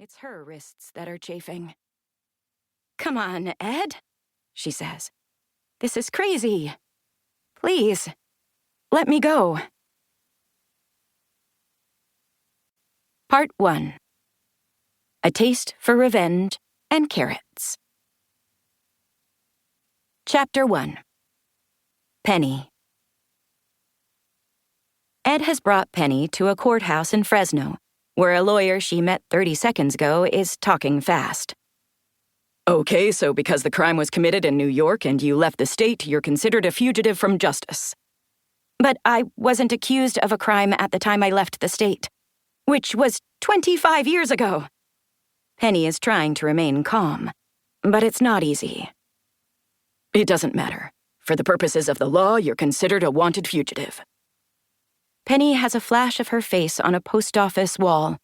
It's her wrists that are chafing. "Come on, Ed," she says. "This is crazy. Please, let me go." Part 1. A Taste for Revenge and Carrots. Chapter 1. Penny. Ed has brought Penny to a courthouse in Fresno, where a lawyer she met 30 seconds ago is talking fast. "Okay, so because the crime was committed in New York and you left the state, you're considered a fugitive from justice." "But I wasn't accused of a crime at the time I left the state, which was 25 years ago." Penny is trying to remain calm, but it's not easy. "It doesn't matter. For the purposes of the law, you're considered a wanted fugitive." Penny has a flash of her face on a post office wall.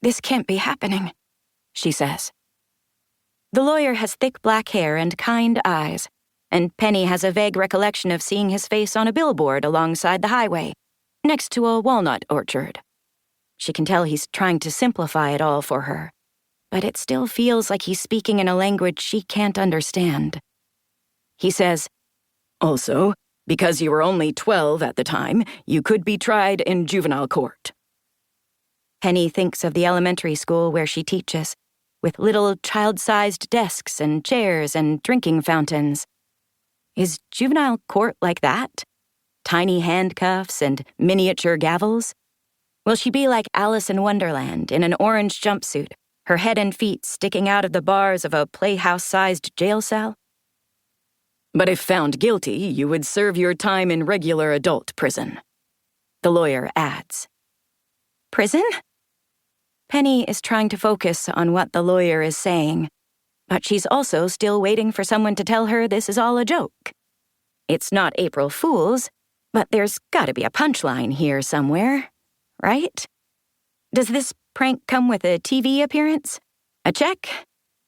"This can't be happening," she says. The lawyer has thick black hair and kind eyes, and Penny has a vague recollection of seeing his face on a billboard alongside the highway, next to a walnut orchard. She can tell he's trying to simplify it all for her, but it still feels like he's speaking in a language she can't understand. He says, "Also, because you were only 12 at the time, you could be tried in juvenile court." Penny thinks of the elementary school where she teaches, with little child-sized desks and chairs and drinking fountains. Is juvenile court like that? Tiny handcuffs and miniature gavels? Will she be like Alice in Wonderland in an orange jumpsuit, her head and feet sticking out of the bars of a playhouse-sized jail cell? "But if found guilty, you would serve your time in regular adult prison," the lawyer adds. "Prison?" Penny is trying to focus on what the lawyer is saying, but she's also still waiting for someone to tell her this is all a joke. It's not April Fool's, but there's gotta be a punchline here somewhere, right? Does this prank come with a TV appearance? A check?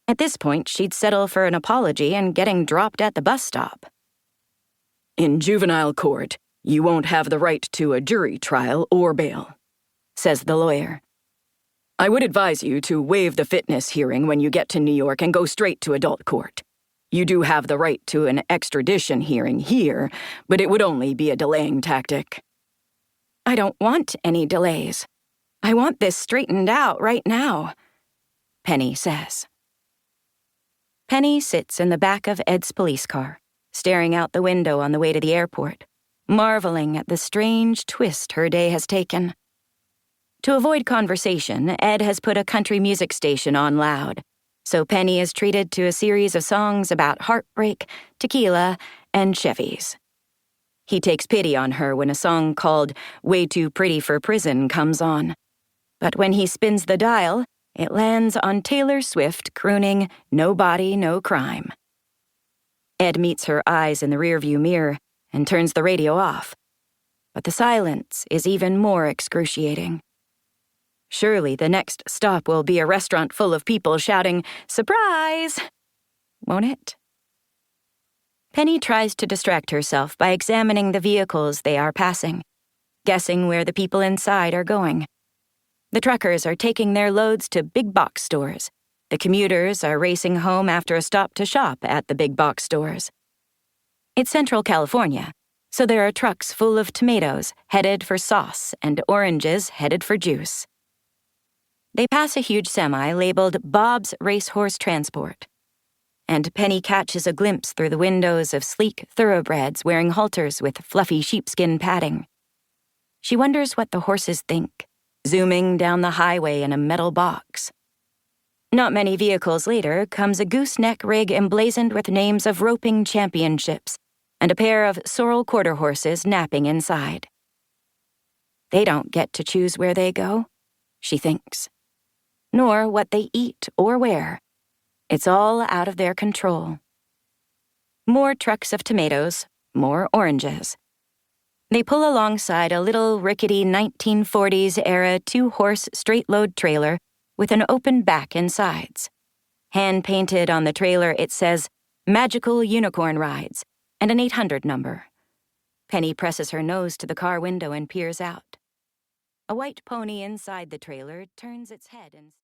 At this point, she'd settle for an apology and getting dropped at the bus stop. "In juvenile court, you won't have the right to a jury trial or bail," says the lawyer. "I would advise you to waive the fitness hearing when you get to New York and go straight to adult court. You do have the right to an extradition hearing here, but it would only be a delaying tactic." "I don't want any delays. I want this straightened out right now," Penny says. Penny sits in the back of Ed's police car, staring out the window on the way to the airport, marveling at the strange twist her day has taken. To avoid conversation, Ed has put a country music station on loud, so Penny is treated to a series of songs about heartbreak, tequila, and Chevys. He takes pity on her when a song called "Way Too Pretty for Prison" comes on. But when he spins the dial, it lands on Taylor Swift crooning "No Body, No Crime." Ed meets her eyes in the rearview mirror and turns the radio off. But the silence is even more excruciating. Surely the next stop will be a restaurant full of people shouting, "Surprise!" Won't it? Penny tries to distract herself by examining the vehicles they are passing, guessing where the people inside are going. The truckers are taking their loads to big box stores. The commuters are racing home after a stop to shop at the big box stores. It's Central California, so there are trucks full of tomatoes headed for sauce and oranges headed for juice. They pass a huge semi labeled Bob's Racehorse Transport, and Penny catches a glimpse through the windows of sleek thoroughbreds wearing halters with fluffy sheepskin padding. She wonders what the horses think, zooming down the highway in a metal box. Not many vehicles later comes a gooseneck rig emblazoned with names of roping championships and a pair of sorrel quarter horses napping inside. They don't get to choose where they go, she thinks, nor what they eat or wear. It's all out of their control. More trucks of tomatoes, more oranges. They pull alongside a little rickety 1940s-era two-horse straight-load trailer with an open back and sides. Hand-painted on the trailer, it says, "Magical Unicorn Rides," and an 800 number. Penny presses her nose to the car window and peers out. A white pony inside the trailer turns its head and